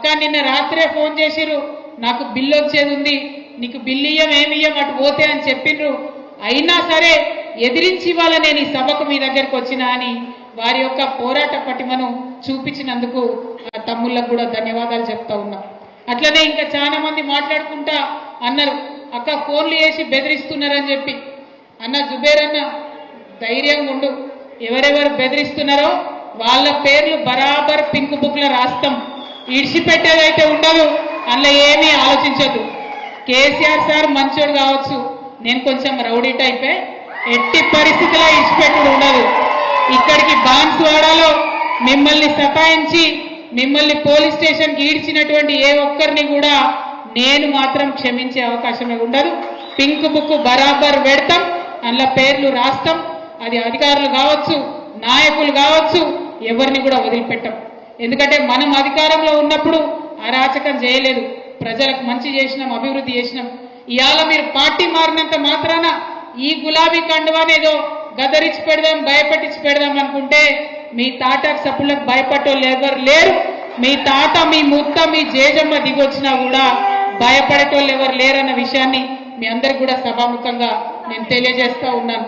అక్క నిన్న రాత్రే ఫోన్ చేసిరు, నాకు బిల్లు వచ్చేది ఉంది, నీకు బిల్లు ఏమియ్యం అటు పోతే అని చెప్పిండ్రు. అయినా సరే ఎదిరించి ఇవాళ నేను ఈ సభకు మీ దగ్గరకు వచ్చినా అని వారి యొక్క పోరాట పటిమను చూపించినందుకు ఆ తమ్ముళ్ళకు కూడా ధన్యవాదాలు చెప్తా ఉన్నా. అట్లనే ఇంకా చాలా మంది మాట్లాడుకుంటా అన్నారు, అక్క ఫోన్లు చేసి బెదిరిస్తున్నారని చెప్పి. అన్న జుబేర్ అన్న ధైర్యంగా ఉండు, ఎవరెవరు బెదిరిస్తున్నారో వాళ్ళ పేర్లు బరాబర్ పింక్ బుక్లో రాస్తాం, ఇడిచిపెట్టేదైతే ఉండదు, అందులో ఏమీ ఆలోచించద్దు. కేసీఆర్ సార్ మంచోడు కావచ్చు, నేను కొంచెం రౌడీ టైపే, ఎట్టి పరిస్థితిలో ఇడిచిపెట్టుడు ఉండదు. ఇక్కడికి బాన్స్వాడలో మిమ్మల్ని సతాయించి మిమ్మల్ని పోలీస్ స్టేషన్కి ఈడ్చినటువంటి ఏ ఒక్కరిని కూడా నేను మాత్రం క్షమించే అవకాశమే ఉండదు. పింక్ బుక్ బరాబర్ పెడతాం, అందులో పేర్లు రాస్తాం. అది అధికారులు కావచ్చు, నాయకులు కావచ్చు, ఎవరిని కూడా వదిలిపెట్టాం. ఎందుకంటే మనం అధికారంలో ఉన్నప్పుడు అరాచకం చేయలేదు, ప్రజలకు మంచి చేసినాం, అభివృద్ధి చేసినాం. ఇవాళ మీరు పార్టీ మారినంత మాత్రాన ఈ గులాబీ కండువానేదో గదరించి పెడదాం, భయపెట్టించి పెడదాం అనుకుంటే మీ తాట సప్పులకు భయపడేవాళ్ళు ఎవరు లేరు. మీ తాత, మీ ముత్త, మీ జేజమ్మ దిగొచ్చినా కూడా భయపడేటోళ్ళు ఎవరు లేరన్న విషయాన్ని మీ అందరికి కూడా సభాముఖంగా నేను తెలియజేస్తా ఉన్నాను.